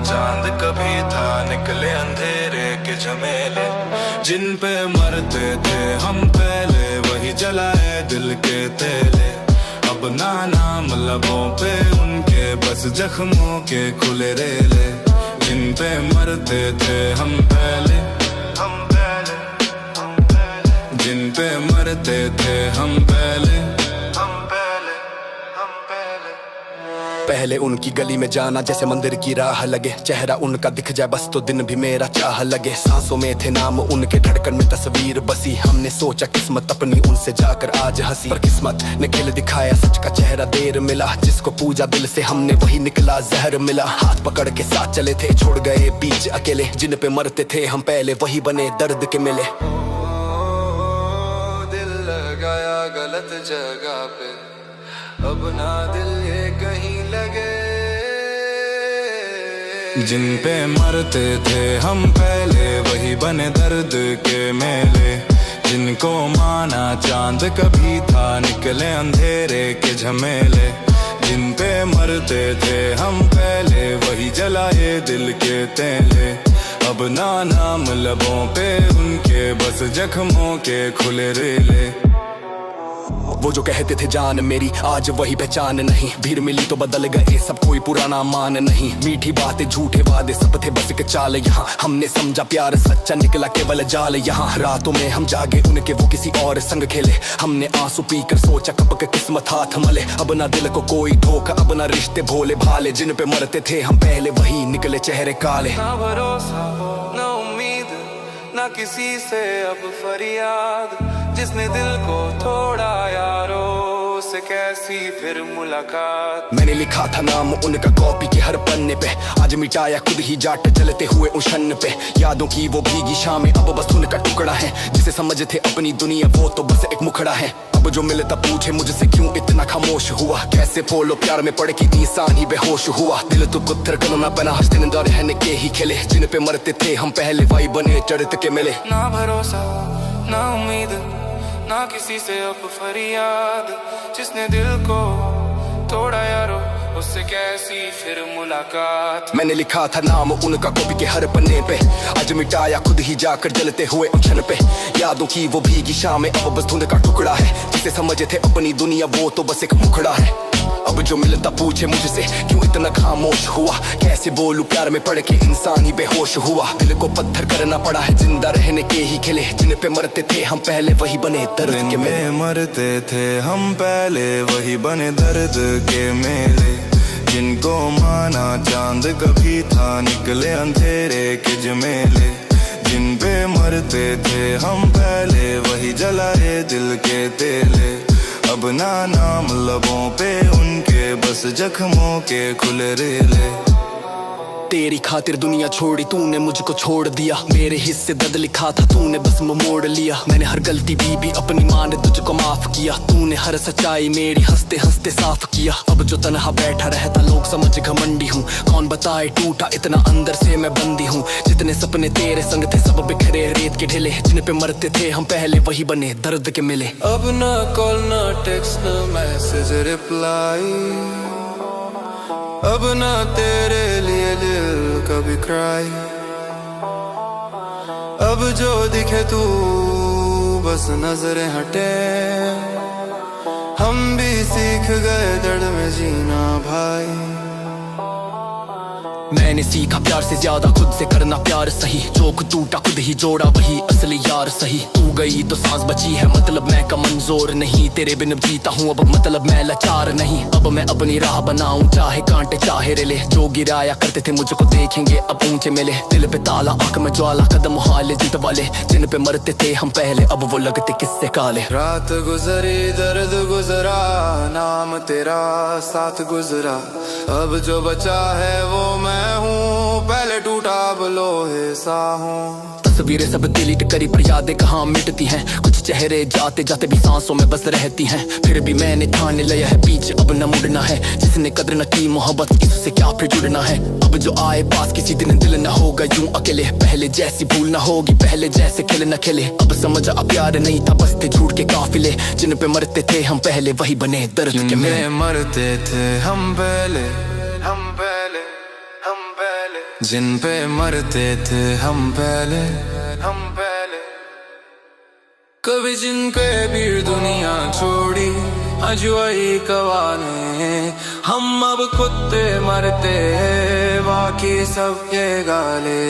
चांद कभी था निकले अंधेरे के झमेले। जिन पे मरते थे हम पहले वही जलाए दिल के तेले। अब ना नाम लबों पे उनके बस जख्मों के खुले रेले। जिन पे मरते थे हम पहले जिन पे मरते थे हम पहले पहले उनकी गली में जाना जैसे मंदिर की राह लगे। चेहरा उनका दिख जाए बस तो दिन भी मेरा चाह लगे। सांसों में थे नाम उनके, धड़कन में तस्वीर बसी। हमने सोचा किस्मत अपनी उनसे जाकर आज हंसी, पर किस्मत ने खिल दिखाया सच का चेहरा देर मिला। जिसको पूजा दिल से हमने वही निकला जहर मिला। हाथ पकड़ के साथ चले थे छोड़ गए बीच अकेले। जिन पे मरते थे हम पहले वही बने दर्द के मिले। दिल लगाया गलत जगह पे, अब ना दिल ये कहीं लगे। जिन पे मरते थे हम पहले वही बने दर्द के मेले। जिनको माना चांद कभी था निकले अंधेरे के झमेले। जिन पे मरते थे हम पहले वही जलाए दिल के तेले। अब ना नाम लबों पे उनके बस जख्मों के खुले रेले। वो जो कहते थे जान मेरी आज वही पहचान नहीं। भीड़ मिली तो बदल गए सब, कोई पुराना मान नहीं। मीठी बातें झूठे वादे सब थे बस एक चाल यहाँ। हमने समझा प्यार सच्चा निकला केवल जाल यहाँ। रातों में हम जागे उनके वो किसी और संग खेले। हमने आंसू पीकर सोचा कब के किस्मत हाथ मले। अब ना दिल को कोई धोखा, अब ना रिश्ते भोले भाले। जिन पे मरते थे हम पहले वही निकले चेहरे काले। ना भरोसा ना उम्मीद ना किसी से अब फरियाद। जिसने दिल को तोड़ा यारो से कैसी फिर मुलाकात। मैंने लिखा था नाम उनका कॉपी के हर पन्ने पे, आज मिटाया खुद ही जाट जलते हुए उशन पे। यादों की वो भीगी शामें अब बस उनका टुकड़ा है। जिसे समझते अपनी दुनिया वो तो बस एक मुखड़ा है। अब जो मिले तब पूछे मुझसे क्यों इतना खामोश हुआ। कैसे बोलो प्यार में पड़ के इंसान ही बेहोश हुआ। दिल तो कुत्थर करना बना हंसते नंदा रहने के ही खेले। जिन पे मरते थे हम पहले वही बने चढ़ते के मिले। ना भरोसा ना उम्मीद ना किसी से अब फरियाद। जिसने दिल को तोड़ा यारो उससे कैसी फिर मुलाकात। मैंने लिखा था नाम उनका कॉपी के हर पन्ने पे, आज मिटाया खुद ही जाकर जलते हुए उछन पे। यादों की वो भीगी शामें अब बस धुंध का टुकड़ा है। जिसे समझे थे अपनी दुनिया वो तो बस एक मुखड़ा है। अब जो मिलता पूछे मुझसे क्यों इतना खामोश हुआ। कैसे बोलूं प्यार में पड़ के इंसान ही बेहोश हुआ। दिल को पत्थर करना पड़ा है जिंदा रहने के ही खिले। जिन पे मरते थे हम पहले वही बने दर्द के मेले। मरते थे हम पहले वही बने दर्द के मेले। जिनको माना चांद कभी था निकले अंधेरे के झमेले। जिन पे मरते थे हम पहले वही जलाए दिल के तेले। अब ना नाम लबों पे उनके बस जख्मों के खुले रेले। तेरी खातिर दुनिया छोड़ी तूने मुझको छोड़ दिया। मेरे हिस्से दर्द लिखा था तूने बस मोड़ लिया। मैंने हर गलती भी अपनी माँ ने तुझको माफ किया। तूने हर सच्चाई मेरी हंसते हंसते साफ किया। अब जो तन्हा बैठा रहता लोग समझ घमंडी हूँ। कौन बताए टूटा इतना अंदर से मैं बंदी हूँ। जितने सपने तेरे संग थे सब बिखरे रेत के ढेले। जिन पे मरते थे हम पहले वही बने दर्द के मिले। अब ना कॉल ना टेक्स्ट ना मैसेज रिप्लाई। अब ना तेरे लिए दिल कभी क्राई। अब जो दिखे तू बस नजरें हटे। हम भी सीख गए दर्द में जीना भाई। मैंने सीखा प्यार से ज्यादा खुद से करना प्यार सही। जो खुद टूटा खुद ही जोड़ा वही असली यार सही। तू गई तो सांस बची है मतलब मैं कमजोर नहीं। तेरे बिन जीता हूँ अब मतलब मैं लाचार नहीं। अब मैं अपनी राह बनाऊं चाहे कांटे चाहे रेले। जो गिराया करते थे मुझको देखेंगे अब ऊंचे मिले। दिल पे ताला आंख में ज्वाला कदम हाले जीत वाले। जिन पे मरते थे हम पहले अब वो लगते किससे काले। रात गुजरी दर्द गुजरा नाम तेरा साथ गुजरा। अब जो बचा है वो मैं हूँ पहले टूटा अब लोहे सा हूँ। तस्वीरें सब डिलीट करी पर यादें कहाँ मिटती हैं। कुछ चेहरे जाते जाते भी सांसों में बस रहती हैं। फिर भी मैंने ठान लिया है पीछे अब न मुड़ना है। जिसने कदर न की मोहब्बत की उससे क्या फिर जुड़ना है। अब जो आए पास किसी दिन दिल न होगा यूं अकेले। पहले जैसी भूल न होगी पहले जैसे खेले न खेले। अब समझ आ प्यार नहीं था बस थे झूठ के काफिले। जिन पे मरते थे हम पहले वही बने दर्द के मेले। मरते थे हम पहले हम पहले हम पहले। जिन पे मरते थे हम पहले कभी जिनके भी दुनिया छोड़ी, आज वही कवाने हम अब कुत्ते मरते बाकी सबके गाले।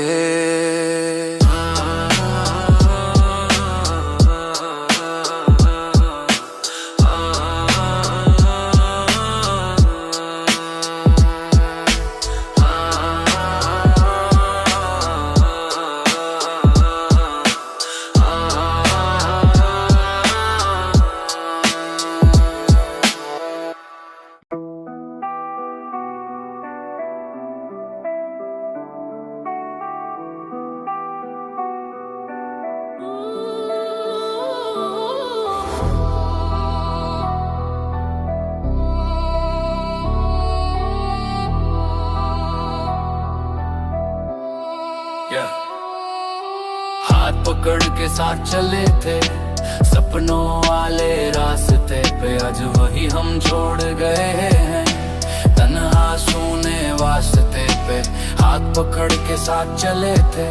हाथ पकड़ के साथ चले थे सपनों वाले रास्ते पे, आज वही हम छोड़ गए हैं तन्हा सोने वास्ते पे। हाथ पकड़ के साथ चले थे,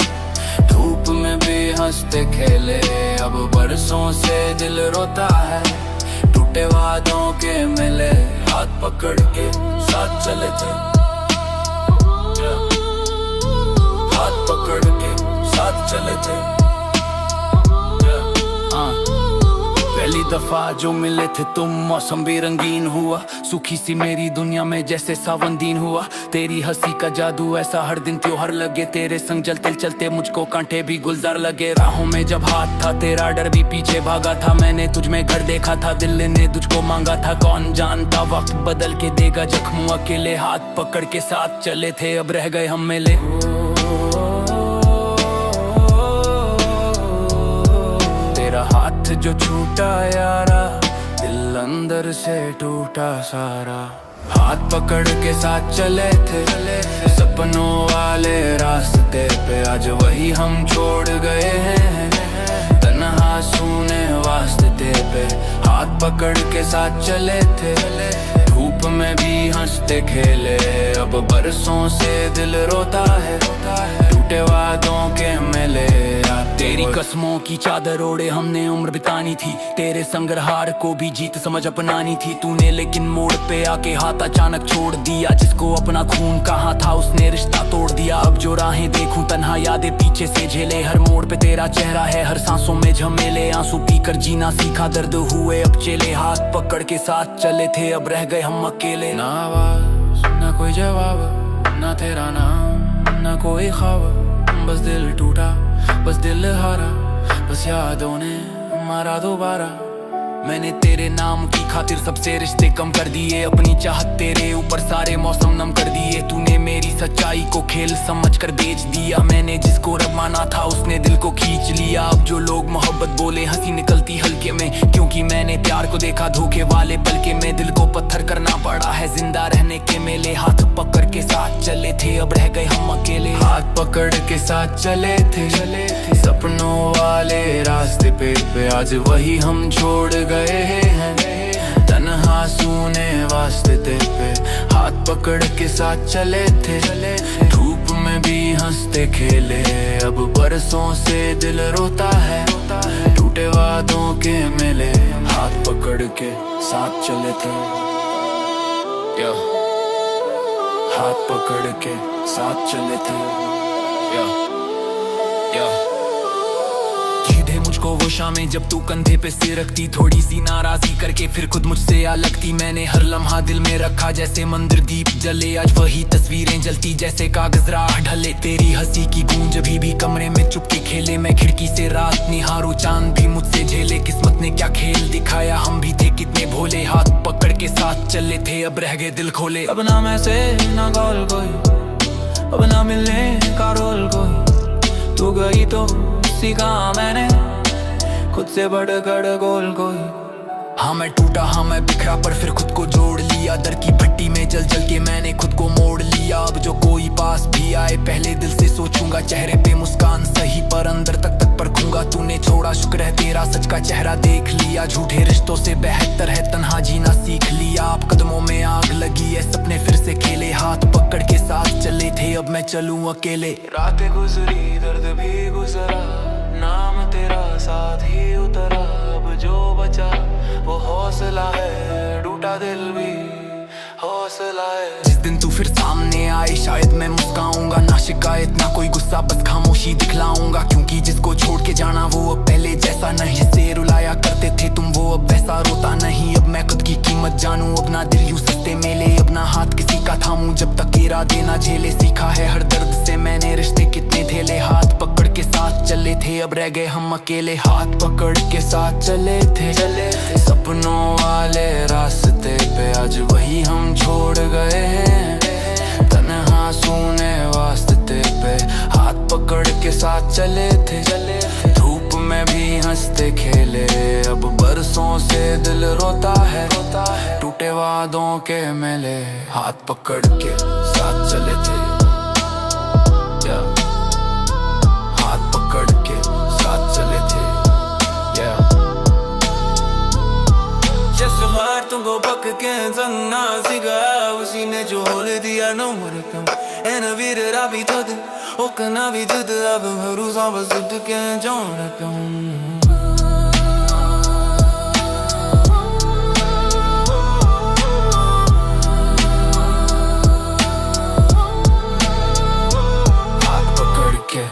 धूप में भी हंसते खेले, अब बरसों से दिल रोता है टूटे वादों के मिले। हाथ पकड़ के साथ चले थे, हाथ पकड़ के साथ चले थे। पहली दफा जो मिले थे तुम, मौसम भी रंगीन हुआ, सूखी सी मेरी दुनिया में जैसे सावन दिन हुआ। तेरी हंसी का जादू ऐसा हर दिन त्योहार लगे, तेरे संग चलते चलते मुझको कांटे भी गुलजार लगे। राहों में जब हाथ था तेरा डर भी पीछे भागा था, मैंने तुझ में घर देखा था, दिल ने तुझको मांगा था। कौन जानता वक्त बदल के देगा जख्म, अकेले हाथ पकड़ के साथ चले थे, अब रह गए हम मिले। तेरा हाथ जो छूटा यारा, दिल अंदर से टूटा सारा। हाथ पकड़ के साथ चले थे सपनों वाले रास्ते पे, आज वही हम छोड़ गए हैं तन्हा सोने वास्ते पे। हाथ पकड़ के साथ चले थे, धूप में भी हंसते खेले, अब बरसों से दिल रोता है टूटे वादों के मेले। तेरी कसमों की चादर ओढ़े हमने उम्र बितानी थी, तेरे संग्रहार को भी जीत समझ अपनानी थी तूने, लेकिन मोड़ पे आके हाथ अचानक छोड़ दिया। जिसको अपना खून कहाँ था उसने रिश्ता तोड़ दिया। अब जो राहें देखूं तन्हा यादें पीछे से झेले, हर मोड़ पे तेरा चेहरा है, हर सांसों में झमेले। आंसू पीकर जीना सीखा, दर्द हुए अब चेले। हाथ पकड़ के साथ चले थे, अब रह गए हम अकेले। ना आवाज ना कोई जवाब, ना तेरा नाम ना कोई ख्वाब, बस दिल टूटा बस दिल हारा, बस यादों ने मारा दोबारा। मैंने तेरे नाम की खातिर सबसे रिश्ते कम कर दिए, अपनी चाहत तेरे ऊपर सारे मौसम नम कर दिए। तूने मेरी सच्चाई को खेल समझ कर बेच दिया, मैंने जिसको रब माना था उसने दिल को खींच लिया। अब जो लोग मोहब्बत बोले हंसी निकलती हल्के में, क्योंकि मैंने प्यार को देखा धोखे वाले पलके में। दिल को पत्थर करना पड़ा है जिंदा रहने के मेले, हाथ पकड़ के साथ चले थे, अब रह गए हम अकेले। हाथ पकड़ के साथ चले थे सपनों वाले रास्ते पे, आज वही हम छोड़ गए हैं तन्हा सोने वास्ते पे। हाथ पकड़ के साथ चले थे, धूप में भी हंसते खेले, अब बरसों से दिल रोता है टूटे वादों के मेले। हाथ पकड़ के साथ चले थे, हाथ पकड़ के साथ चले थे। चीधे मुझको वो शामें जब तू कंधे पे सिर रखती, थोड़ी सी नाराजी करके फिर खुद मुझसे आ लगती। मैंने हर लम्हा दिल में रखा जैसे मंदिर दीप जले, आज वही तस्वीरें जलती जैसे कागज राह ढले। तेरी हंसी की गूंज भी कमरे में चुपके खेले, मैं खिड़की से रात निहारूं चांद भी मुझसे झेले। किस्मत ने क्या खेल दिखाया, हम भी थे कितने भोले। हाथ पकड़ के साथ चले थे, अब रह गए दिल खोले। अब ना मैं से ना कॉल कोई, अब ना मिलने का रोल कोई, तू गई तो सीखा मैंने खुद से बढ़कर गोल कोई। हाँ मैं टूटा, हाँ मैं बिखरा, पर फिर खुद को जोड़ लिया। दर की भट्टी में जल जल के मैंने खुद को मोड़ लिया। अब जो कोई पास भी आए पहले दिल से सोचूंगा, चेहरे पे मुस्कान सही पर अंदर तक परखूंगा। तूने छोड़ा शुक्र है तेरा सच का चेहरा देख लिया, झूठे रिश्तों से बेहतर है तन्हा जीना सीख लिया। अब कदमों में आग लगी है, सपने फिर से खेले, हाथ पकड़ के साथ चले थे, अब मैं चलूं अकेले। रातें गुजरी दर्द भी गुजरा, नाम तेरा साथ ही उतरा। अब जो बचा वो हौसला है, टूटा दिल भी हौसला है। जिस दिन तू फिर सामने आए शायद मैं मुस्काऊंगा, ना शिकायत ना कोई गुस्सा, बस खामोशी दिखलाऊंगा। क्योंकि जिसको छोड़ के जाना वो अब पहले जैसा नहीं। जिससे रुलाया करते थे तुम वो अब वैसा रोता नहीं। अब मैं खुद की कीमत जानूं, अब ना दिल यूं सस्ते मेले। अब ना हाथ किसी का थामूं जब तक इरादे ना झेले। सीखा है हर दर्द से मैंने, रिश्ते कितने ढेले। हाथ पकड़ के साथ चले थे, अब रह गए हम अकेले। हाथ पकड़ के साथ चले थे सपनों वाले रास्ते पे, आज वही हम छोड़ गए हैं तन्हा सूने वास्ते पे। हाथ पकड़ के साथ चले थे, धूप में भी हंसते खेले। अब बरसों से दिल रोता है, टूटे वादों के मेले। हाथ पकड़ के साथ चले थे, हाथ पकड़ के साथ चले थे। Just a heart to go back again, zanna siga usine jo hol diya no more kam ena vir rabi thod o kana vi dud ab haru sa bas dud ke jon rakam। हाथ पकड़ के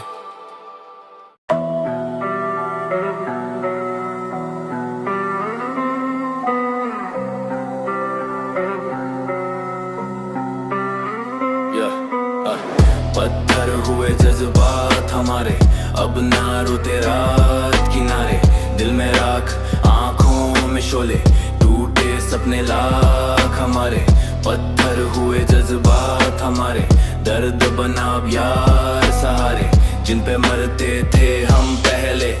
पत्थर हुए जज्बात हमारे, अब ना रोते रात किनारे। दिल में राख आंखों में शोले, टूटे सपने लाख हमारे। पत्थर हुए जज्बात हमारे, दर्द बना अब यार सहारे। जिन पे मरते थे हम पहले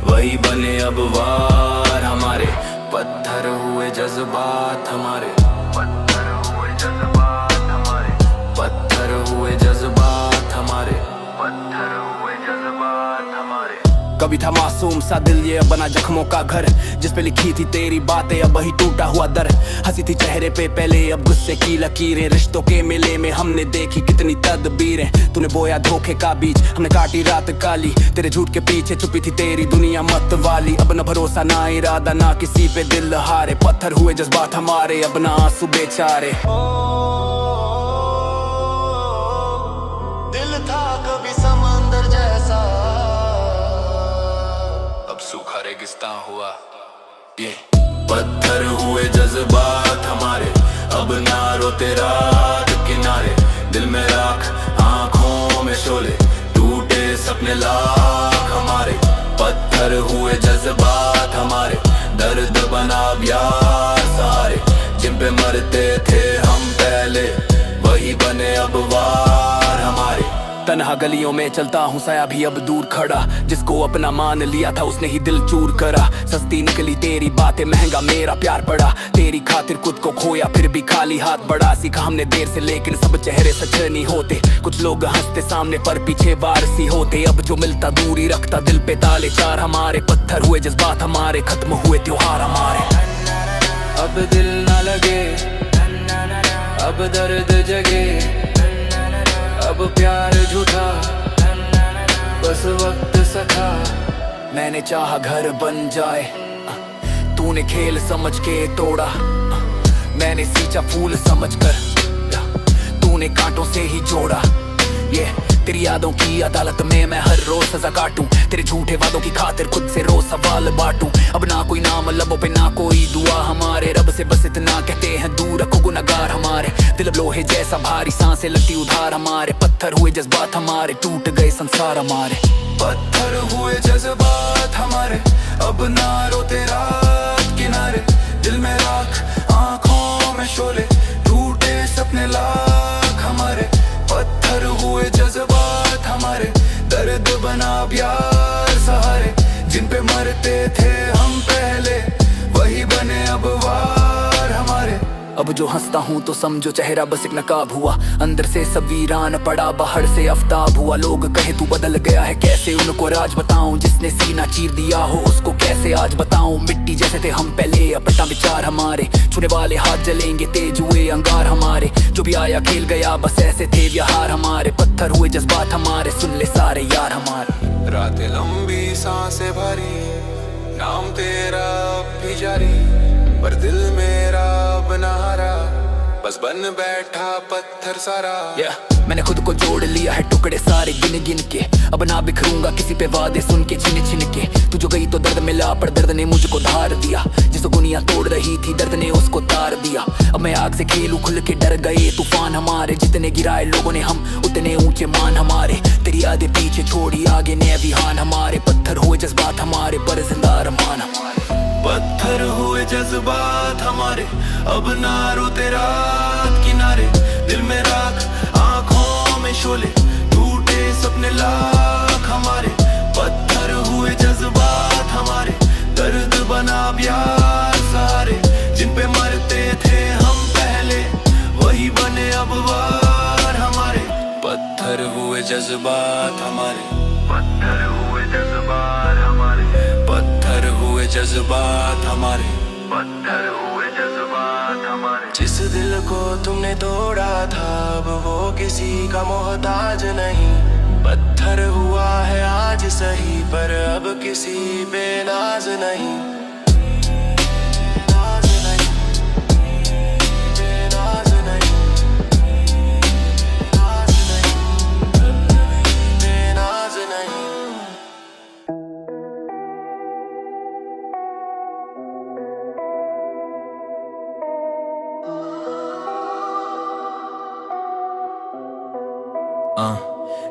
वही बने अब वार हमारे। पत्थर हुए जज्बात हमारे, पत्थर हुए जज्बात हमारे। पत्थर हुए जज्बात हमारे, पत्थर हुए जज्बात हमारे। कभी था मासूम सा दिल ये अब बना जख्मों का घर, जिस पे लिखी थी तेरी बातें अब वही टूटा हुआ दर। हंसी थी चेहरे पे पहले, अब गुस्से की लकीरें। रिश्तों के मेले में हमने देखी कितनी तदबीरें। तूने बोया धोखे का बीज, हमने काटी रात काली। तेरे झूठ के पीछे छुपी थी तेरी दुनिया मत वाली। अब न भरोसा ना इरादा ना किसी पे दिल हारे। पत्थर हुए जज्बात हमारे, अब ना आंसू बेचारे। दिल था कभी समंदर जैसा, अब सूखा रेगिस्तान हुआ ये। पत्थर हुए जज्बात हमारे, अब ना रोते रात किनारे। दिल में राख आंखों में शोले, टूटे सपने लाख हमारे। पत्थर हुए जज्बात हमारे, दर्द बना अब यार सहारे। जिन पे मरते थे हम पहले वही बने अब वार हमारे। तन्हा गलियों में चलता हूँ साया भी अब दूर खड़ा। जिसको अपना मान लिया था उसने ही दिल चूर करा। सस्ती निकली तेरी बातें, महंगा मेरा प्यार पड़ा। तेरी खातिर खुद को खोया फिर भी खाली हाथ बढ़ा। सीखा हमने देर से लेकिन सब चेहरे सच नहीं होते। कुछ लोग हंसते सामने पर पीछे वारसी होते। अब जो मिलता दूरी रखता, दिल पे ताले चार हमारे। पत्थर हुए जज्बात हमारे, खत्म हुए त्योहार हमारे। अब दिल न लगे, अब दर्द जगे। अब प्यार झूठा, बस वक्त सखा। मैंने चाहा घर बन जाए, तूने खेल समझ के तोड़ा। मैंने सींचा फूल समझकर, तूने कांटों से ही जोड़ा। ये तेरी यादों की अदालत में मैं हर रोज सजा काटूं। तेरे झूठे वादों की खातिर खुद से रोज सवाल बांटूं। अब ना कोई नाम लबों पे ना कोई दुआ हमारे। रब से बस इतना कहते हैं दूर रखो गुनहगार हमारे। दिल अब लोहे जैसा भारी, सांसें लगती उधार हमारे। पत्थर हुए जज्बात हमारे, टूट गए संसार हमारे। पत्थर हुए जज्बात हमारे, अब ना रोते रात किनारे। दिल में राख आंखों में शोले, टूटे सपने लाख हमारे। पत्थर हुए जज्बात हमारे, दर्द बना प्यार सहारे। जिन पे मरते थे हम पहले वही बने अब वार हमारे। अब जो हंसता हूँ तो समझो चेहरा बस एक नकाब हुआ, अंदर से सब वीरान पड़ा, बाहर से आफ्ताब हुआ। लोग कहे तू बदल गया है कैसे, उनको राज बताऊं, जिसने सीना चीर दिया हो उसको कैसे आज बताऊं। मिट्टी जैसे थे हम पहले, अपना विचार हमारे, छूने वाले हाथ जलेंगे, तेज हुए अंगार हमारे। जो भी आया खेल गया, बस ऐसे थे व्यवहार हमारे, पत्थर हुए जज्बात हमारे, सुन ले सारे यार हमारे। रातें लंबी सांसें भरी, नाम तेरा अब भी जारी, पर दिल मेरा बना रहा, बस बन बैठा पत्थर सारा। मैंने खुद को जोड़ लिया है टुकड़े सारे गिन गिन के, अब ना बिखरूंगा किसी पे वादे सुन के छिन छिन के। तू जो गई तो दर्द मिला, पर दर्द ने मुझको धार दिया, जिसको दुनिया तोड़ रही थी दर्द ने उसको तार दिया। अब मैं आग से खेलूं खुल के, डर गए तूफान हमारे, जितने गिराए लोगों ने हम उतने ऊंचे मान हमारे। तेरी यादें पीछे छोड़ी, आगे ने विहान हमारे, पत्थर हुए जज्बात हमारे, पर जिंदा अरमान हमारे। पत्थर हुए जज्बात हमारे, अब ना रोते रात किनारे, दिल में राख आंखों में शोले, टूटे सपने लाख हमारे। पत्थर हुए जज्बात हमारे, दर्द बना प्यार सहारे, जिन पे मरते थे हम पहले वही बने अब वार हमारे। पत्थर हुए जज्बात हमारे, पत्थर हुए जज्बात हमारे, पत्थर हुए जज्बात हमारे, पत्थर हुए जज्बात हमारे। जिस दिल को तुमने तोड़ा था अब वो किसी का मोहताज नहीं, पत्थर हुआ है आज सही पर अब किसी पे नाज नहीं।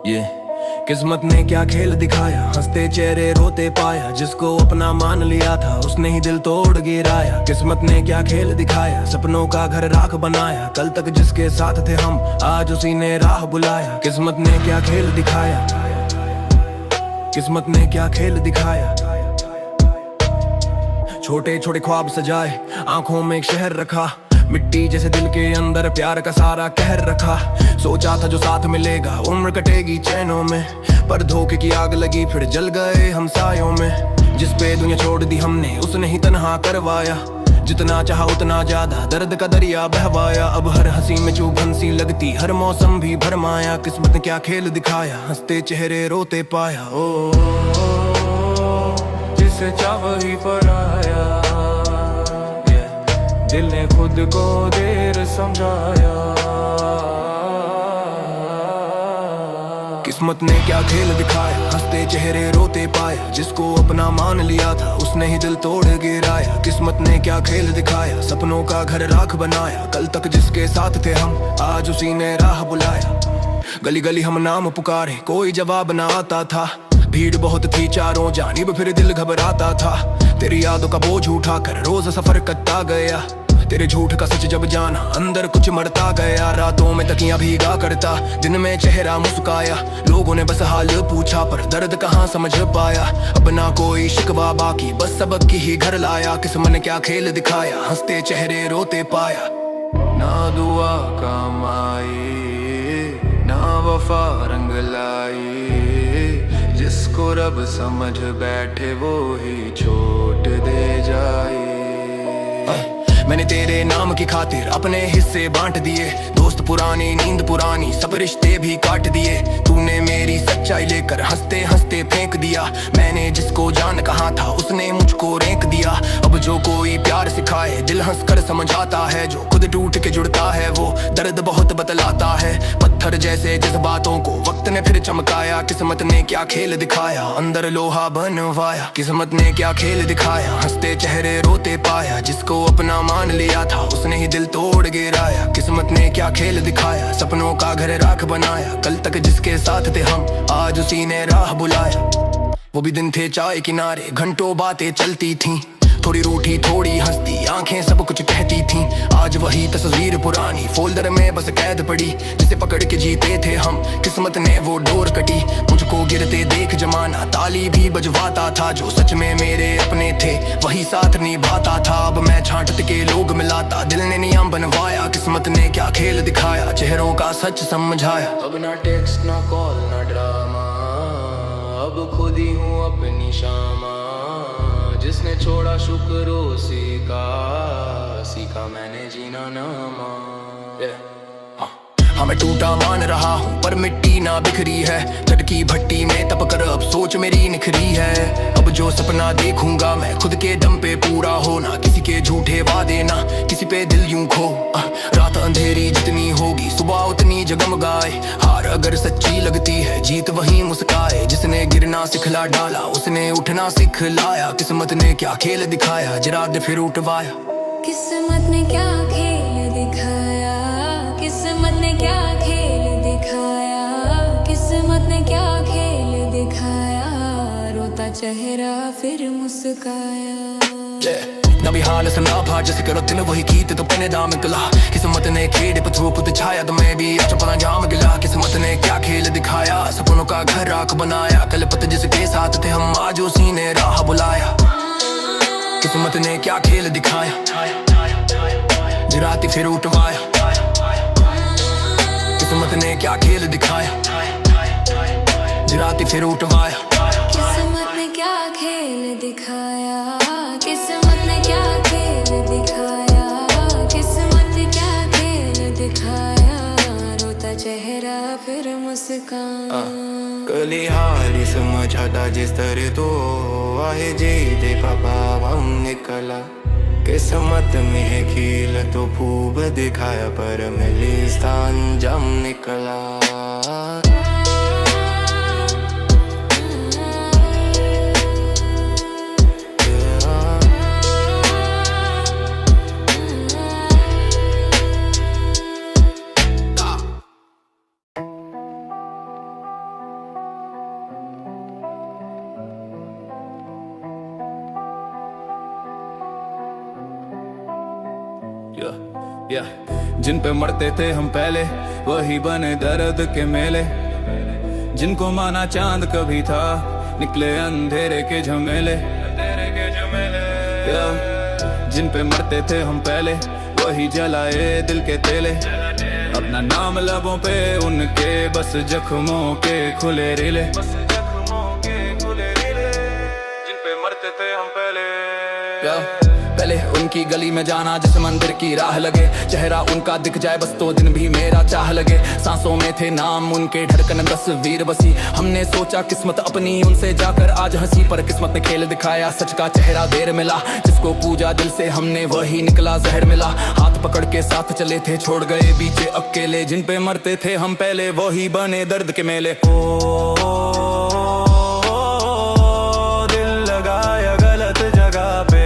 ये किस्मत ने क्या खेल दिखाया, हंसते चेहरे रोते पाया, जिसको अपना मान लिया था उसने ही दिल तोड़ गिराया। किस्मत ने क्या खेल दिखाया, सपनों का घर राख बनाया, कल तक जिसके साथ थे हम आज उसी ने राह बुलाया। किस्मत ने क्या खेल दिखाया, किस्मत ने क्या खेल दिखाया। छोटे छोटे ख्वाब सजाए, आंखों में एक शहर रखा, मिट्टी जैसे दिल के अंदर प्यार का सारा कहर रखा। सोचा था जो साथ मिलेगा उम्र कटेगी चैनों में, पर धोखे की आग लगी फिर जल गए हम सायों में। जिस पे दुनिया छोड़ दी हमने उसने ही तन्हा करवाया, जितना चाहा उतना ज्यादा दर्द का दरिया बहवाया। अब हर हंसी में चुभन सी लगती, हर मौसम भी भरमाया। किस्मत ने क्या खेल दिखाया, हंसते चेहरे रोते पाया। ओ जिसे चाह वही पर आया, दिल ने खुद को देर समझाया। किस्मत ने क्या खेल दिखाया, हंसते चेहरे रोते पाया, जिसको अपना मान लिया था उसने ही दिल तोड़ गिराया। किस्मत ने क्या खेल दिखाया, सपनों का घर राख बनाया, कल तक जिसके साथ थे हम आज उसी ने राह बुलाया। गली गली हम नाम पुकारे, कोई जवाब ना आता था, भीड़ बहुत थी चारों जानिब फिर दिल घबराता था। तेरी यादों का बोझ उठाकर रोज सफर करता गया, तेरे झूठ का सच जब जाना अंदर कुछ मरता गया। रातों में तकियां भीगा करता, दिन में चेहरा मुस्काया, लोगों ने बस हाल पूछा पर दर्द कहाँ समझ पाया। अब ना कोई शिकवा बाकी, बस सबक की ही घर लाया। किस्मत ने क्या खेल दिखाया, हंसते चेहरे रोते पाया। ना दुआ काम आई, ना वफा रंग लाई, जिसको रब समझ बैठे वो ही छोड़ दे जाए। मैंने तेरे नाम की खातिर अपने हिस्से बांट दिए, दोस्त पुरानी नींद पुरानी सब रिश्ते भी काट दिए। तूने मेरी सच्चाई लेकर हंसते हंसते फेंक दिया, मैंने जिसको जान कहा था उसने मुझको रेंक दिया। अब जो कोई प्यार सिखाए दिल हंसकर समझाता है, जो खुद टूट के जुड़ता है वो दर्द बहुत बतलाता है। पत्थर जैसे जज्बातों को वक्त ने फिर चमकाया, किस्मत ने क्या खेल दिखाया, अंदर लोहा बनवाया। किस्मत ने क्या खेल दिखाया, हंसते चेहरे रोते पाया, जिसको अपना मान लिया था उसने ही दिल तोड़ गिराया। किस्मत ने क्या खेल दिखाया, सपनों का घर राख बनाया, कल तक जिसके साथ थे हम आज उसी ने राह बुलाया। वो भी दिन थे चाय किनारे, घंटों बातें चलती थीं, थोड़ी रूठी थोड़ी हंसती, आंखें सब कुछ कहती थीं। आज वही तस्वीर पुरानी फोल्डर में बस कैद पड़ी, जिसे पकड़ के जीते थे हम, किस्मत ने वो डोर कटी। मुझको गिरते देख जमाना ताली भी बजवाता था, जो सच में मेरे अपने थे वही साथ निभाता था। अब मैं छांटत के लोग मिलाता, दिल ने नियम बनवाया, किस्मत ने क्या खेल दिखाया, चेहरों का सच समझाया। अब ना टेक्स्ट ना कॉल ना ड्रामा, अब खुद ही हूँ अपनी शामा। जिसने छोड़ा शुक्र सीखा मैंने जीना नामा। हाँ मैं टूटा मान रहा हूँ पर मिट्टी ना बिखरी है, चटकी भट्टी में तप कर अब सोच मेरी निखरी है। अब जो सपना देखूंगा मैं खुद के दम पे पूरा होना, किसी के झूठे वादे ना किसी पे दिल यूं खो। रात अंधेरी जितनी होगी सुबह उतनी जगमगाए, हार अगर सच्ची लगती है जीत वही मुस्काए। जिसने गिरना सिखला डाला उसने उठना सिखलाया, किस्मत ने क्या खेल दिखाया जरा दे फिर उठवाया। किस्मत ने क्या खेल दिखाया, किस्मत ने क्या खेल दिखाया, किस्मत ने क्या खेल दिखाया, रोता चेहरा फिर मुस्काया। नवी हाल सना भा जैसे करो दिन वही गीत तो पहने दाम गला, किस्मत ने खेड़ पर धूप दिखाया तो मैं भी चपला जाम गिला। किस्मत ने क्या खेल दिखाया, सपनों का घर राख बनाया, कल पत जिसके साथ थे हम आज उसी ने राह बुलाया। किस्मत ने क्या खेल दिखाया, जराती फिर उठवाया। किस्मत ने क्या खेल दिखाया, जराती फिर उठवाया। किस्मत ने क्या खेल दिखाया, किस्मत ने क्या खेल दिखाया, किस्मत ने क्या खेल दिखाया, रोता चेहरा फिर मुस्कान। कली हाल समझ आता जिस तरह तो आहे जी देखा पावा निकला। किस्मत में है खील तो खूब दिखाया, पर मिली स्थान जम निकला। जिन पे मरते थे हम पहले वही बने दर्द के मेले, जिनको माना चांद कभी था निकले अंधेरे के झमेले। जिन पे मरते थे हम पहले वही जलाए दिल के तेले, अपना नाम लबों पे उनके बस जख्मों के खुले रिले। जिन पे मरते थे हम पहले उनकी गली में जाना जैसे मंदिर की राह लगे, चेहरा उनका दिख जाए बस तो दिन भी मेरा चाह लगे। सांसों में थे नाम उनके धड़कन तस्वीर बसी, हमने सोचा किस्मत अपनी उनसे जाकर आज हंसी, पर किस्मत ने खेल दिखाया सच का चेहरा देर मिला। जिसको पूजा दिल से हमने वही निकला जहर मिला, हाथ पकड़ के साथ चले थे छोड़ गए बीचे अकेले। जिन पे मरते थे हम पहले वही बने दर्द के मेले। दिल लगाया गलत जगह पे,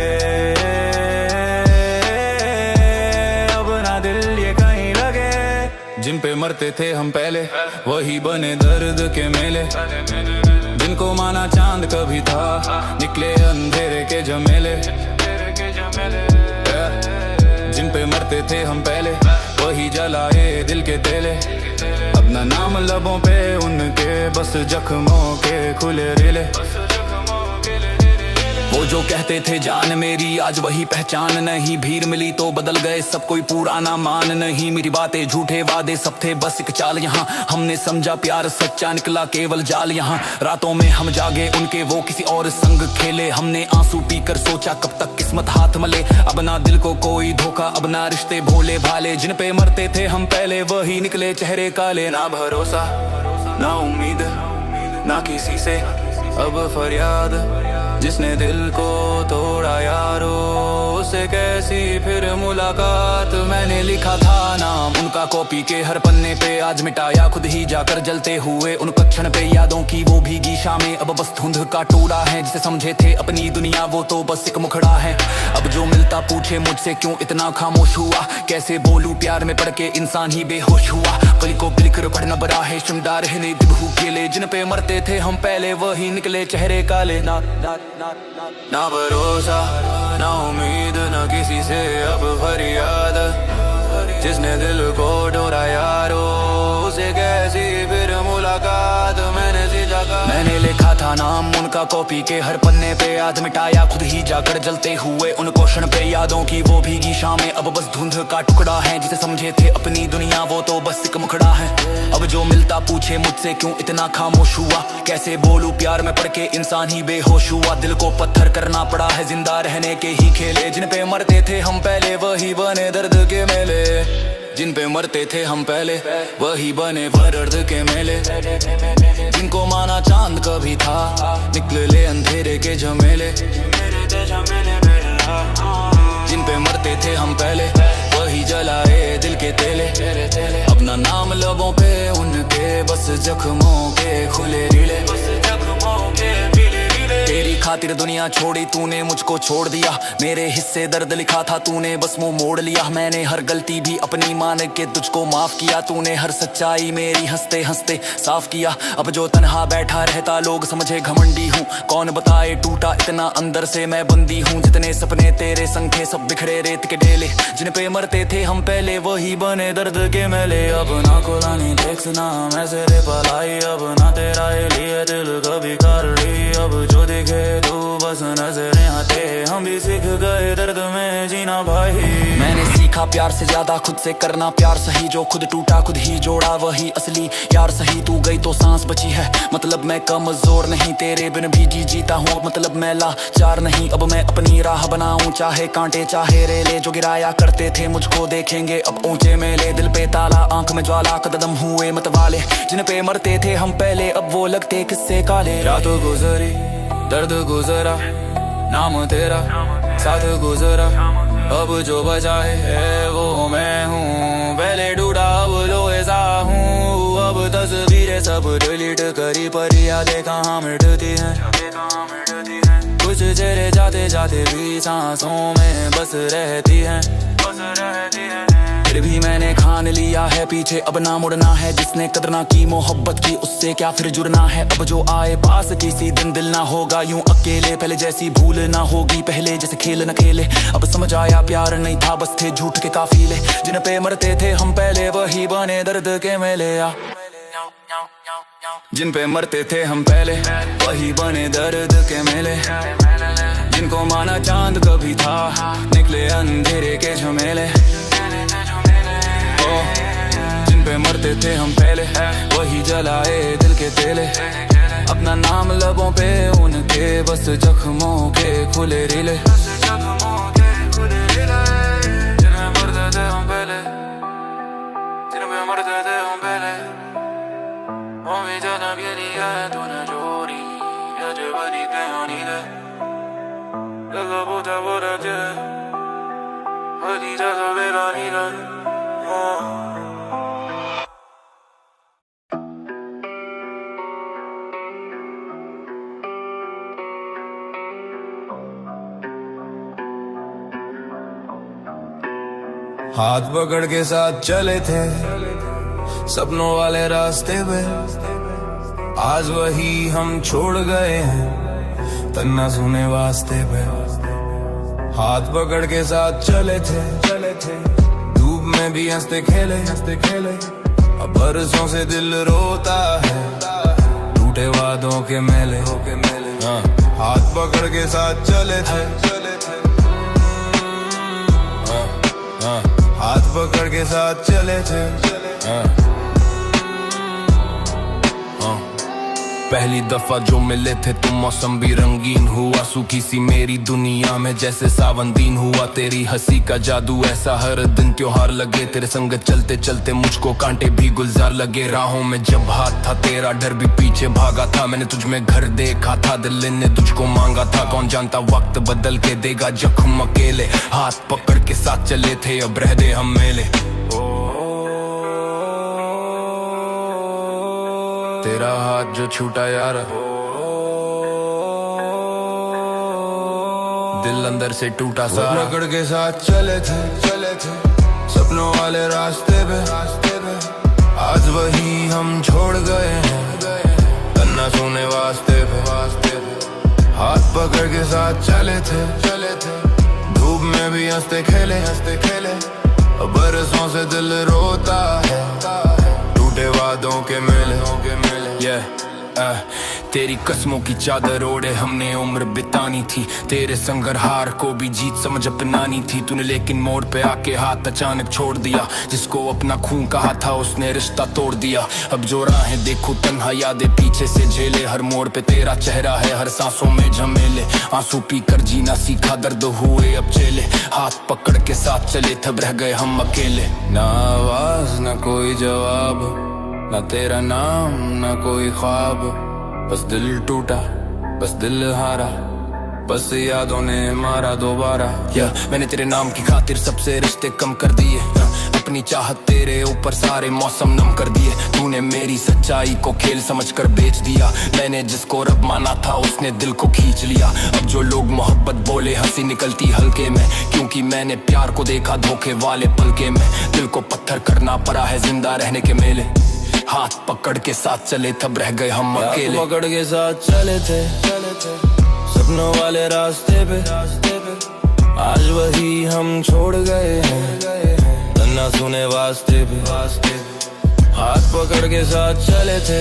जिन पे मरते थे हम पहले वही बने दर्द के मेले, जिनको माना चांद कभी था निकले अंधेरे के झमेले। जिन पे मरते थे हम पहले वही जलाए दिल के तेले, अपना नाम लबों पे उनके बस जख्मों के खुले रिले। वो जो कहते थे जान मेरी आज वही पहचान नहीं, भीड़ मिली तो बदल गए सब कोई पुराना मान नहीं। मेरी बातें झूठे वादे सब थे बस एक चाल, यहाँ हमने समझा प्यार सच्चा निकला केवल जाल। यहाँ रातों में हम जागे उनके वो किसी और संग खेले, हमने आंसू पीकर सोचा कब तक किस्मत हाथ मले। अब ना दिल को कोई धोखा अब ना रिश्ते भोले भाले, जिन पे मरते थे हम पहले वही निकले चेहरे काले। ना भरोसा ना उम्मीद ना किसी से अब फरियाद, जिसने दिल को तोड़ा यारो उससे कैसी फिर मुलाकात। मैंने लिखा था नाम उनका कॉपी के हर पन्ने पे, आज मिटाया खुद ही जाकर जलते हुए उन क्षण पे। यादों की वो भीगी शामें अब बस धुंध का टोला है, जिसे समझे थे अपनी दुनिया वो तो बस एक मुखड़ा है। अब जो मिलता पूछे मुझसे क्यों इतना खामोश हुआ, कैसे बोलूं प्यार में पड़ के इंसान ही बेहोश हुआ। पल को बिलकर पढ़ना बड़ा है शुमदा रहने दिबहू केले, जिन पे मरते थे हम पहले वही निकले चेहरे काले। ना भरोसा ना उम्मीद ना किसी से अब फरियाद, जिसने दिल को डोरा यारो उसे कैसी फिर मुलाकात। मैंने लिखा था नाम उनका कॉपी के हर पन्ने पे, आज मिटाया खुद ही जाकर जलते हुए उन क्वेश्चन पे। यादों की वो भीगी शामें अब बस धुंध का टुकड़ा है, जिसे समझे थे अपनी दुनिया वो तो बस एक मुखड़ा है। अब जो मिलता पूछे मुझसे क्यों इतना खामोश हुआ, कैसे बोलूं प्यार में पड़ के इंसान ही बेहोश हुआ। दिल को पत्थर करना पड़ा है जिंदा रहने के ही खेले, जिन पे मरते थे हम पहले वही बने दर्द के मेले। जिन पे मरते थे हम पहले वही बने दर्द के मेले, जिनको माना चांद कभी था निकले अंधेरे के झमेले। जिन पे मरते थे हम पहले वही जलाए दिल के तेले, अपना नाम लबों पे उनके बस जख्मों के खुले रीले। तेरी खातिर दुनिया छोड़ी तूने मुझको छोड़ दिया, मेरे हिस्से दर्द लिखा था तूने बस मुंह मोड़ लिया। मैंने हर गलती भी अपनी मान के तुझको माफ किया, तूने हर सच्चाई मेरी हंसते हंसते साफ किया। अब जो तन्हा बैठा रहता लोग समझे घमंडी हूँ, कौन बताए टूटा इतना अंदर से मैं बंदी हूँ। जितने सपने तेरे संग थे सब बिखरे रेत के डेले, जिन पे मरते थे हम पहले वही बने दर्द के मेले। अब ना कोलानी देखना मैं तेरे पलाई, अब ना तेरा लिए दिल कभी कर ली। अब जो दिखे तू बस नजरें आते, हम भी सीख गए दर्द में जीना भाई। मैंने सीखा प्यार से ज्यादा खुद से करना प्यार सही, जो खुद टूटा खुद ही जोड़ा वही असली यार सही। तू गई तो सांस बची है मतलब मैं कमजोर नहीं, तेरे बिन भी जीता हूँ मतलब मैं लाचार नहीं। अब मैं अपनी राह बनाऊं चाहे कांटे चाहे रेले, जो गिराया करते थे मुझको देखेंगे अब ऊंचे मेले। दिल पे ताला आंख में ज्वाला कदम हुए मत वाले, जिन पे मरते थे हम पहले अब वो लगते किससे काले। रातों गुजरी दर्द गुजरा नाम तेरा साथ गुजरा, अब जो बचा है वो मैं हूँ। पहले डूडा अब लोहेसा हूँ, अब तस्वीरें सब डिलीट करी पर यादें कहाँ मिटती हैं। कुछ चेहरे जाते जाते भी सांसों में बस रहती हैं। फिर भी मैंने खान लिया है पीछे अब ना मुड़ना है, जिसने कदर ना की मोहब्बत की उससे क्या फिर जुड़ना है। अब जो आए पास किसी दिन दिल ना होगा यूं अकेले, पहले जैसी भूल ना होगी पहले जैसे खेल न खेले। अब समझ आया प्यार नहीं था बस थे झूठ के काफिले, जिन पे मरते थे हम पहले वही बने दर्द के मेले। जिन पे मरते थे हम पहले वही बने दर्द के मेले, जिनको माना चांद कभी था निकले अंधेरे के झमेले। जिन पे मरते थे हम पहले वही जलाए दिल के तेले, अपना नाम लबों पे उनके बस जख्मों के खुले रीले। हाथ पकड़ के साथ चले थे सपनों वाले रास्ते पे, आज वही हम छोड़ गए हैं तन्ना सुने वास्ते पे। हाथ पकड़ के साथ चले थे धूप में भी हंसते खेले, अब बरसों से दिल रोता है टूटे वादों के मेले। हाथ पकड़ के साथ चले थे हाथ पकड़ के साथ चले थे पहली दफा जो मिले थे तुम मौसम भी रंगीन हुआ, सूखी सी मेरी दुनिया में जैसे सावन दिन हुआ। तेरी हंसी का जादू ऐसा हर दिन त्योहार लगे, तेरे संग चलते चलते मुझको कांटे भी गुलजार लगे। राहों में जब हाथ था तेरा डर भी पीछे भागा था, मैंने तुझ में घर देखा था, दिल ने तुझको मांगा था। कौन जानता वक्त बदल के देगा जख्म अकेले, हाथ पकड़ के साथ चले थे अब रह दे हम मेले। तेरा हाथ जो छूटा यार, दिल अंदर से टूटा सा। पकड़ के साथ चले थे सपनों वाले रास्ते पे, आज वही हम छोड़ गए हैं तन्ना सोने वास्ते पे। हाथ पकड़ के साथ चले थे धूप में भी हंसते खेले, बरसों से दिल रोता है टूटे वादों के मेले। तेरी कसमों की चादर ओढ़े हमने उम्र बितानी थी, तेरे संगर हार को भी जीत समझ अपनानी थी तूने, लेकिन मोड़ पे आके हाथ अचानक छोड़ दिया। जिसको अपना खून कहा था उसने रिश्ता तोड़ दिया। अब जो राहें देखो तन्हा यादें पीछे से झेले, हर मोड़ पे तेरा चेहरा है हर सांसों में झमेले। आंसू पी कर जीना सीखा दर्द हुए अब चेले, हाथ पकड़ के साथ चले तब रह गए हम अकेले। ना आवाज ना कोई जवाब, ना तेरा नाम ना कोई ख्वाब, बस दिल टूटा बस दिल हारा, बस यादों ने मारा दोबारा। मैंने तेरे नाम की खातिर सबसे रिश्ते कम कर दिए, अपनी चाहत तेरे ऊपर सारे मौसम नम कर दिए। तूने मेरी सच्चाई को खेल समझकर बेच दिया, मैंने जिसको रब माना था उसने दिल को खींच लिया। अब जो लोग मोहब्बत बोले हंसी निकलती हल्के में, क्योंकि मैंने प्यार को देखा धोखे वाले पलके में। दिल को पत्थर करना पड़ा है जिंदा रहने के मेले, हाथ पकड़ के साथ चले तब रह गए हम अकेले। पकड़ के साथ चले थे सपनों वाले रास्ते पे, आज वही हम छोड़ गए हैं तन्ना सुने वास्ते पे। हाथ पकड़ के साथ चले थे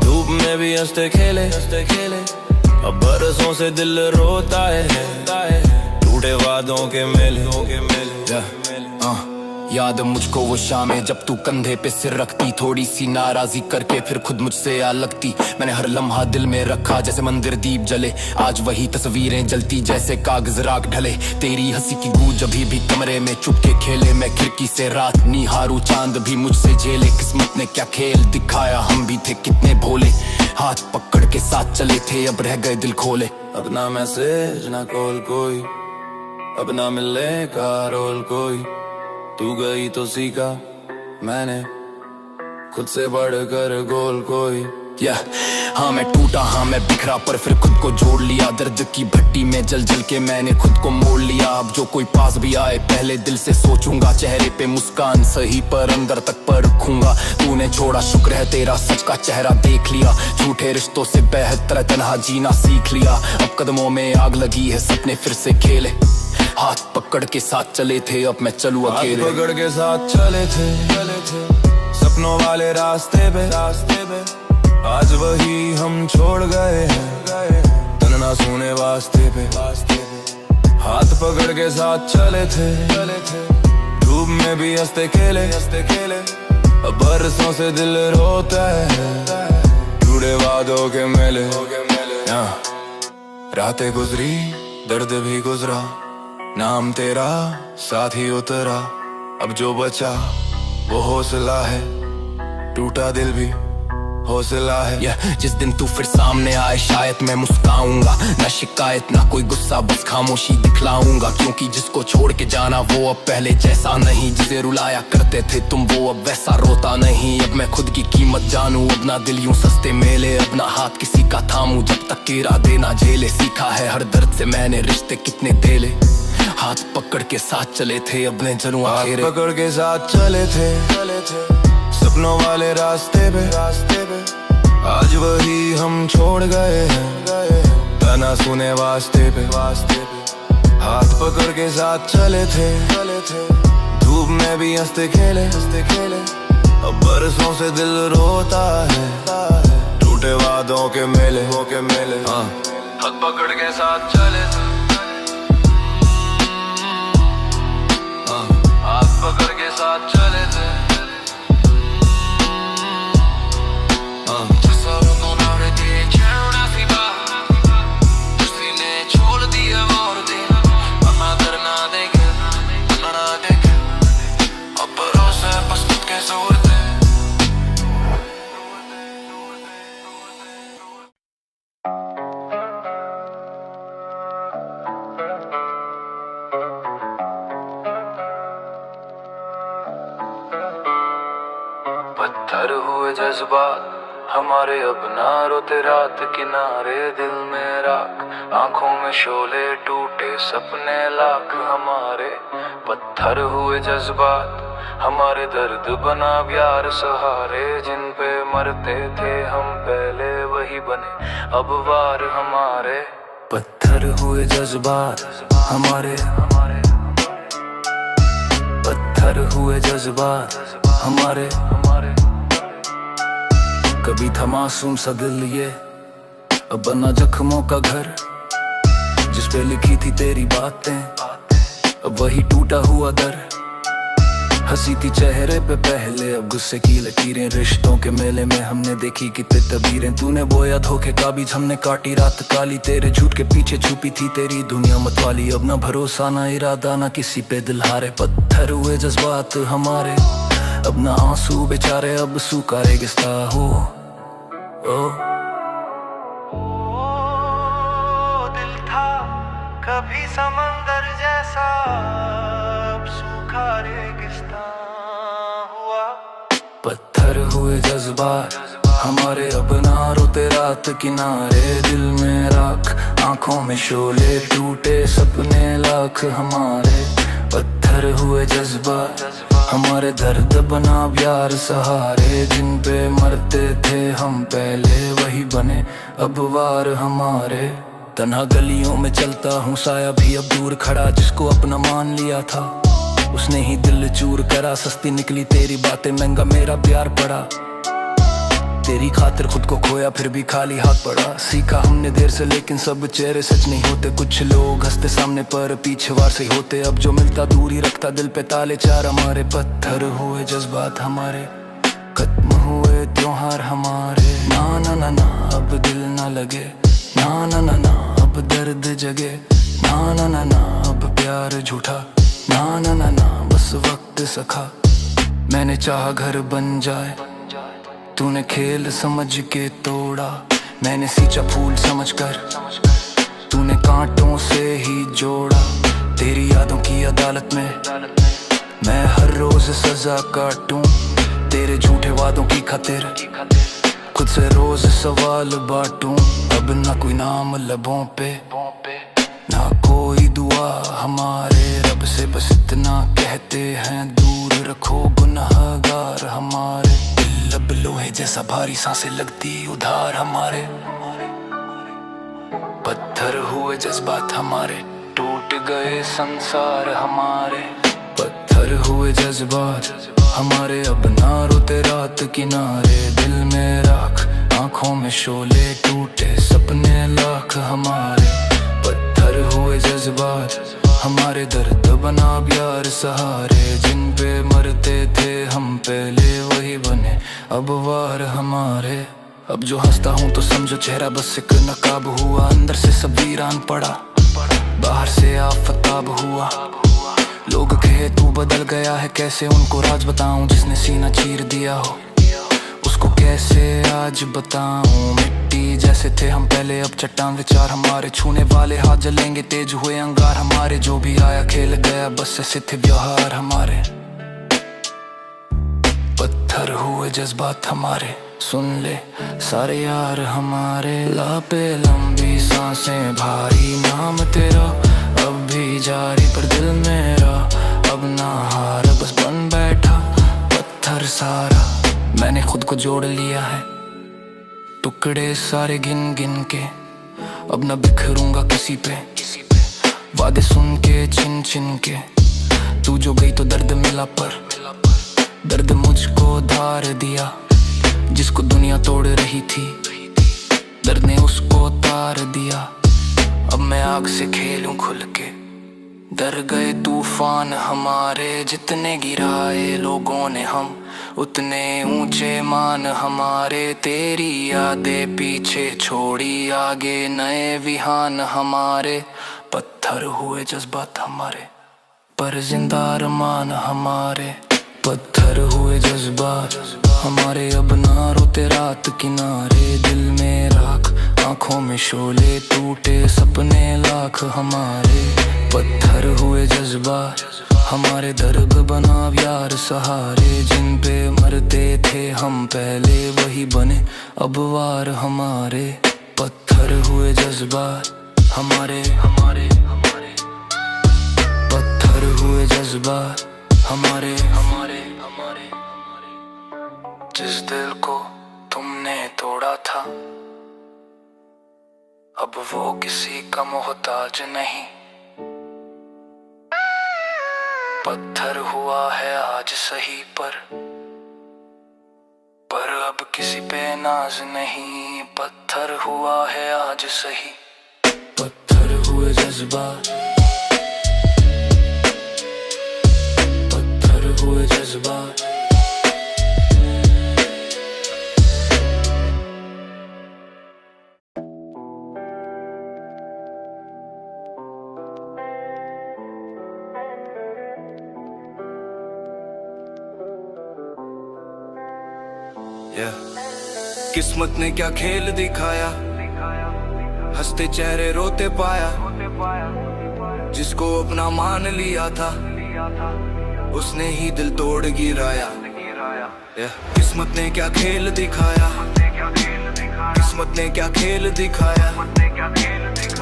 धूप में भी हंसते खेले, अब बरसों से दिल रोता है टूटे वादों के मेले। याद मुझको वो शामें जब तू कंधे पे सिर रखती, थोड़ी सी नाराजी करके फिर खुद मुझसे आ लगती। मैंने हर लम्हा दिल में रखा जैसे मंदिर दीप जले, आज वही तस्वीरें जलती जैसे कागज राख ढले। तेरी हंसी की गूंज अभी भी कमरे में चुपके खेले, मैं खिड़की से रात निहारू चांद भी मुझसे झेले। किस्मत ने क्या खेल दिखाया, हम भी थे कितने भोले, हाथ पकड़ के साथ चले थे अब रह गए दिल खोले। अब ना मैसेज ना कॉल कोई, अब ना मिलने का रोल कोई, तू गई तो सीखा मैंने खुद से बढ़कर गोल कोई। हाँ मैं टूटा हाँ मैं बिखरा पर फिर खुद को जोड़ लिया, दर्द की भट्टी में जल जल के मैंने खुद को मोड़ लिया। अब जो कोई पास भी आए पहले दिल से सोचूंगा, चेहरे पे मुस्कान सही पर अंदर तक पर रखूंगा। तूने छोड़ा शुक्र है तेरा सच का चेहरा देख लिया, झूठे रिश्तों से बेहतर तन्हा जीना सीख लिया। अब कदमों में आग लगी है सपने फिर से खेले, हाथ पकड़ के साथ चले थे अब मैं चलूं अकेले। हाथ पकड़ के साथ चले थे सपनों वाले रास्ते पे, आज वही हम छोड़ गए हैं तन्ना सुने वास्ते पे। हाथ पकड़ के साथ चले थे धूप में भी हंसते खेले, अब बरसों से दिल रोता है टूटे वादों के मेले। रातें गुजरी दर्द भी गुजरा, नाम तेरा साथ ही उतरा। अब जो बचा वो हौसला है, टूटा दिल भी हौसला है। जिस दिन तू फिर सामने आए शायद मैं मुस्काऊंगा, ना शिकायत ना कोई गुस्सा बस खामोशी दिखलाऊंगा। क्योंकि जिसको छोड़ के जाना वो अब पहले जैसा नहीं, जिसे रुलाया करते थे तुम वो अब वैसा रोता नहीं। अब मैं खुद की कीमत जानूं, अब ना दिल यूं सस्ते मेले, अब ना हाथ किसी का थामूं जब तक इरादे ना झेले। सीखा है हर दर्द से मैंने रिश्ते कितने तेले, हाथ पकड़ के साथ चले थे अब मैं चलूं अकेले। हाथ पकड़ के साथ चले थे सपनों वाले रास्ते पे, आज वही हम छोड़ गए हैं तना सुने वास्ते पे। हाथ पकड़ के साथ चले थे धूप में भी हंसते खेले, अब बरसों से दिल रोता है टूटे वादों के मेले। हाथ पकड़ के साथ चले थे, हाथ पकड़ के साथ चले थे, पत्थर हुए जज्बात हमारे, अब ना रोते रात किनारे। दिल में राख, आंखों में शोले, टूटे सपने लाख हमारे। पत्थर हुए जज्बात हमारे, दर्द बना प्यार सहारे। जिन पे मरते थे हम पहले वही बने अब वार हमारे। पत्थर हुए जज्बात हमारे, पत्थर हुए जज्बात हमारे। कभी था मासूम सा दिल ये, अब बना जख्मों का घर। जिस पे लिखी थी तेरी बातें, अब वही टूटा हुआ दर। हंसी थी चेहरे पे पहले, अब गुस्से की लकीरें। रिश्तों के मेले में हमने देखी कितने तबीरें। तूने बोया धोखे का बीज, हमने काटी रात काली। तेरे झूठ के पीछे छुपी थी तेरी दुनिया मतवाली। अब ना भरोसा ना इरादा ना किसी पे दिल हारे। पत्थर हुए जज्बात हमारे, अब ना आंसू बेचारे, अब सूखा रेगिस्ता हो। दिल था कभी समंदर जैसा, अब सूखा रेगिस्तान हुआ। पत्थर हुए जज्बात हमारे, अब ना रोते रात किनारे। दिल में राख, आंखों में शोले, टूटे सपने लाख हमारे। पत्थर हुए जज्बात हमारे, दर्द बना प्यार सहारे। जिन पे मरते थे हम पहले वही बने अब वार हमारे। तन्हा गलियों में चलता हूँ, साया भी अब दूर खड़ा। जिसको अपना मान लिया था उसने ही दिल चूर करा। सस्ती निकली तेरी बातें, महंगा मेरा प्यार पड़ा। तेरी खातिर खुद को खोया फिर भी खाली हाथ पड़ा। सीखा हमने देर से लेकिन सब चेहरे सच नहीं होते। कुछ लोग हंसते सामने पर पीछे वार से होते। अब जो मिलता दूरी रखता, दिल पे ताले चार हमारे। पत्थर हुए जज्बात हमारे, खत्म हुए त्योहार हमारे। ना ना ना ना अब दिल ना लगे, ना ना ना ना अब दर्द जगे। ना ना ना ना अब प्यार झूठा, ना ना ना ना बस वक्त सखा। मैंने चाहा घर बन जाए, तूने खेल समझ के तोड़ा। मैंने सींचा फूल समझकर, तूने कांटों से ही जोड़ा। तेरी यादों की अदालत में मैं हर रोज सजा काटूं। तेरे झूठे वादों की खातिर खुद से रोज सवाल बांटूं। अब ना कोई नाम लबों पे, ना कोई दुआ हमारे। रब से बस इतना कहते हैं, दूर रखो गुनहगार हमारे। लब लोहे जैसा भारी, सांसें लगती उधार हमारे। पत्थर हुए जज्बात हमारे, टूट गए संसार हमारे। पत्थर हुए जज्बात हमारे, अब ना रोते रात किनारे। दिल में राख, आंखों में शोले, टूटे सपने लाख हमारे। पत्थर हुए जज्बात हमारे, दर्द बना प्यार सहारे। जिन पे मरते थे हम पहले वही बने अब वार हमारे। अब जो हंसता हूँ तो समझो चेहरा बस एक नकाब हुआ। अंदर से सब वीरान पड़ा, बाहर से आफताब हुआ। लोग कहे तू बदल गया है, कैसे उनको राज बताऊं। जिसने सीना चीर दिया हो उसको कैसे आज बताऊं। मिट्टी जैसे थे हम पहले, अब चट्टान विचार हमारे। छूने वाले हाथ जलेंगे, तेज हुए अंगार हमारे। जो भी आया खेल गया, बस ऐसे थे व्यवहार हमारे। पत्थर हुए जज्बात हमारे, सुन ले सारे यार हमारे। लापे लंबी सांसें भारी, नाम तेरा अब भी जारी। पर दिल मेरा अब ना हार, बस बन बैठा पत्थर सारा। मैंने खुद को जोड़ लिया है टुकड़े सारे गिन गिन के। अब ना बिखरूंगा किसी पे, वादे सुन के छिन छिन के। तू जो गई तो दर्द मिला, पर दर्द मुझको धार दिया। जिसको दुनिया तोड़ रही थी, दर्द ने उसको तार दिया। अब मैं आग से खेलूं खुल के, डर गए तूफान हमारे। जितने गिराए लोगों ने हम, उतने ऊंचे मान हमारे। तेरी यादें पीछे छोड़ी, आगे नए विहान हमारे। पत्थर हुए जज्बात हमारे, पर जिंदा अरमान हमारे। पत्थर हुए जज्बात हमारे, अब ना रोते रात किनारे। दिल में राख, आंखों में शोले, टूटे सपने लाख हमारे। पत्थर हुए जज्बात हमारे, दर्द बना यार सहारे। जिन पे मरते थे हम पहले, वही बने अब वार हमारे। पत्थर हुए जज्बात हमारे, पत्थर हुए जज्बात हमारे। जिस दिल को तुमने तोड़ा था, अब वो किसी का मोहताज नहीं। पत्थर हुआ है आज सही पर अब किसी पे नाज नहीं। पत्थर हुआ है आज सही, पत्थर हुए जज्बात, पत्थर हुए जज्बात। किस्मत ने क्या खेल दिखाया, हंसते चेहरे रोते पाया। जिसको अपना मान लिया था, उसने ही दिल तोड़ गिराया। किस्मत ने क्या खेल दिखाया, किस्मत ने क्या खेल दिखाया।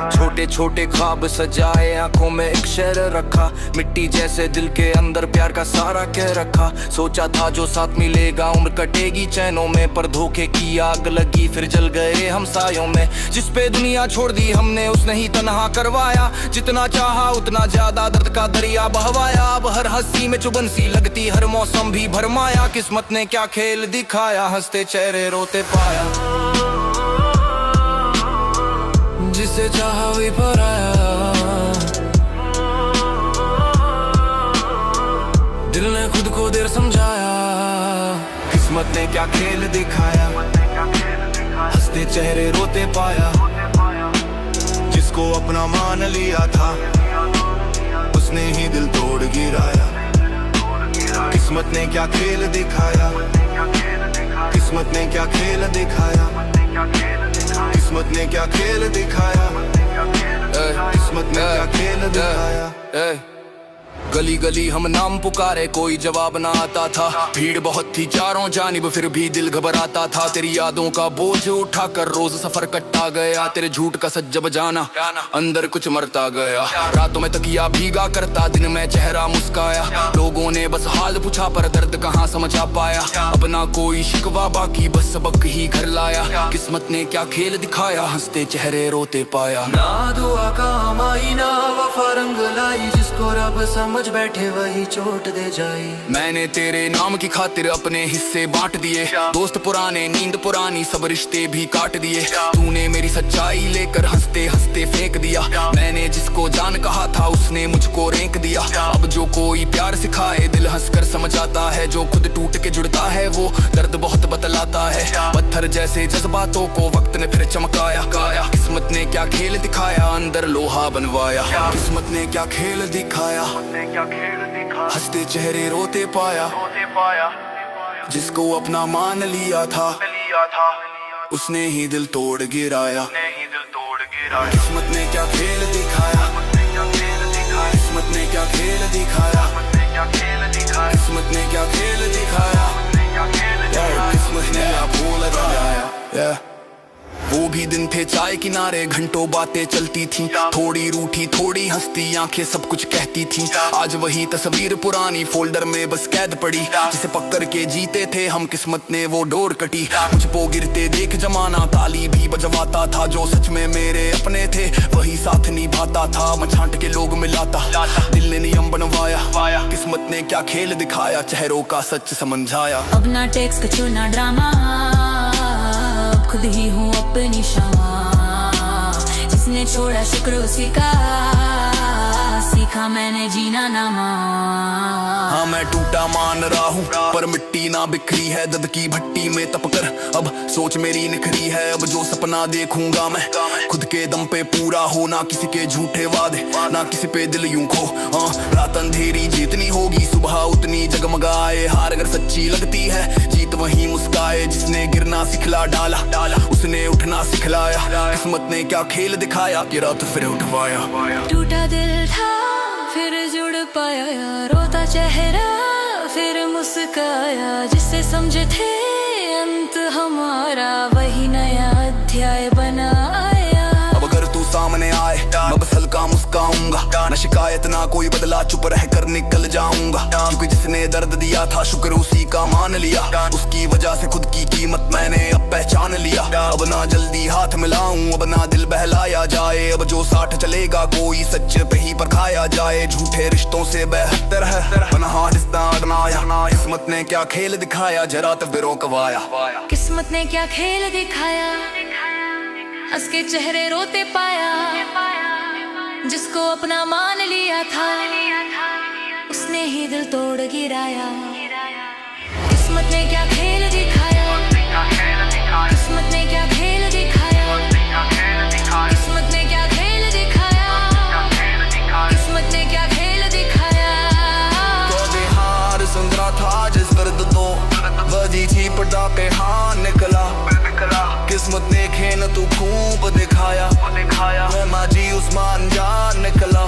छोटे छोटे ख्वाब सजाए, आंखों में एक शहर रखा। मिट्टी जैसे दिल के अंदर प्यार का सारा कह रखा। सोचा था जो साथ मिलेगा उम्र कटेगी चैनों में, पर धोखे की आग लगी फिर जल गए हम सायों में। जिस पे दुनिया छोड़ दी हमने, उसने ही तन्हा करवाया। जितना चाहा उतना ज्यादा दर्द का दरिया बहवाया। अब हर हंसी में चुभन सी लगती, हर मौसम भी भरमाया। किस्मत ने क्या खेल दिखाया, हंसते चेहरे रोते पाया। जिसे चाहा वही पर आया, दिल ने खुद को देर समझाया। किस्मत ने क्या खेल दिखाया, हंसते चेहरे रोते पाया। जिसको अपना मान लिया था, उसने ही दिल तोड़ गिराया। किस्मत ने क्या खेल दिखाया, किस्मत ने क्या खेल दिखाया। किस्मत ने क्या खेल दिखाया, किस्मत ने क्या खेल दिखाया। गली गली हम नाम पुकारे, कोई जवाब ना आता था। भीड़ बहुत थी चारों जानिब, फिर भी दिल घबराता था। तेरी यादों का बोझ उठाकर रोज सफर कटता गया। तेरे झूठ का सच जब जाना, अंदर कुछ मरता गया। रातों में तकिया भीगा करता, दिन में चेहरा मुस्काया। लोगों ने बस हाल पूछा, पर दर्द कहाँ समझ आ पाया। अपना कोई शिकवा बाकी, बस सबक ही घर लाया। किस्मत ने क्या खेल दिखाया, हंसते चेहरे रोते पाया। ना दुआ काम आई ना वफा रंग लाई, जिसको रब समझ बैठे वही चोट दे जाए। मैंने तेरे नाम की खातिर अपने हिस्से बांट दिए। दोस्त पुराने, नींद पुरानी, सब रिश्ते भी काट दिए। तूने मेरी सच्चाई लेकर हंसते हंसते फेंक दिया। मैंने जिसको जान कहा था, उसने मुझको रेंक दिया। अब जो कोई प्यार सिखाए, दिल हंसकर समझ आता है। जो खुद टूट के जुड़ता है, वो दर्द बहुत बतलाता है। पत्थर जैसे जज्बातों को वक्त ने फिर चमकाया। किस्मत ने क्या खेल दिखाया, अंदर लोहा बनवाया। किस्मत ने क्या खेल दिखाया, हंसते चेहरे रोते पाया। जिसको अपना मान लिया था, उसने ही दिल तोड़ गिराया। किस्मत ने क्या खेल दिखाया, किस्मत ने क्या खेल दिखाया। किस्मत ने क्या खेल दिखाया, किस्मत ने क्या भूल गया। वो भी दिन थे चाय किनारे, घंटों बातें चलती थी। थोड़ी रूठी थोड़ी हंसती आंखें सब कुछ कहती थी। आज वही तस्वीर पुरानी फोल्डर में बस कैद पड़ी। जिसे पकड़ के जीते थे हम, किस्मत ने वो डोर कटी। मुझको गिरते देख जमाना ताली भी बजवाता था। जो सच में मेरे अपने थे, वही साथ निभाता था। मैं छांट के लोग मिलाता, दिल ने नियम बनवाया। किस्मत ने क्या खेल दिखाया, चेहरों का सच समझाया। अब ना टेक्स्ट कचू ना ड्रामा, खुद ही हूँ अपनी शमा। जिसने छोड़ा शुक्र उसी का, सीख सीखा मैंने जीना ना मान। हाँ मैं टूटा मान रहा हूँ पर मिट्टी ना बिखरी है, दर्द की भट्टी में तप कर अब सोच मेरी निखरी है। अब जो सपना देखूंगा मैं खुद के दम पे पूरा हो, ना किसी के झूठे वादे ना किसी पे दिल यूं खो। हाँ रात अंधेरी जितनी होगी सुबह उतनी जगमगाए, हार अगर सच्ची लगती है जीत वही मुस्काए। जिसने गिरना सिखला डाला उसने उठना सिखलाया, किस्मत ने क्या खेल दिखाया कि रात फिर उठवाया। टूटा दिल था फिर जुड़ पाया, रोता चेहरा फिर मुस्काया। जिससे समझे थे अंत हमारा वही नया अध्याय बनाया। अब अगर तू सामने आए मैं बस हल्का मुस्काऊंगा, ना शिकायत ना कोई बदला, चुप रह कर निकल जाऊंगा। क्योंकि जिसने दर्द दिया था शुक्र उसी का मान लिया, उसकी वजह से खुद की कीमत मैंने अब पहचान लिया। अब ना जल्दी हाथ मिलाऊं, अब ना दिल बहलाया जाए। अब जो साथ चलेगा कोई सच पे ही परखाया जाए। झूठे रिश्तों से बेहतर है पनाह रिश्ता अपनाया। किस्मत ने क्या खेल दिखाया जरा तब रोकवाया। किस्मत ने क्या खेल दिखाया, हंस के चेहरे रोते पाया। जिसको अपना मान लिया था उसने ही दिल तोड़ गिराया। किस्मत ने क्या खेल दिखाया, किस्मत ने क्या खेल दिखाया, किस्मत ने क्या खेल दिखाया, किस्मत ने क्या खेल दिखाया। तो हार सुंदरा था जिस दर्द तो वजी थी पटाखे हाँ निकला। किस्मत ने खेल तू खूब दिखाया, मैं माजी उस्मान जान निकला।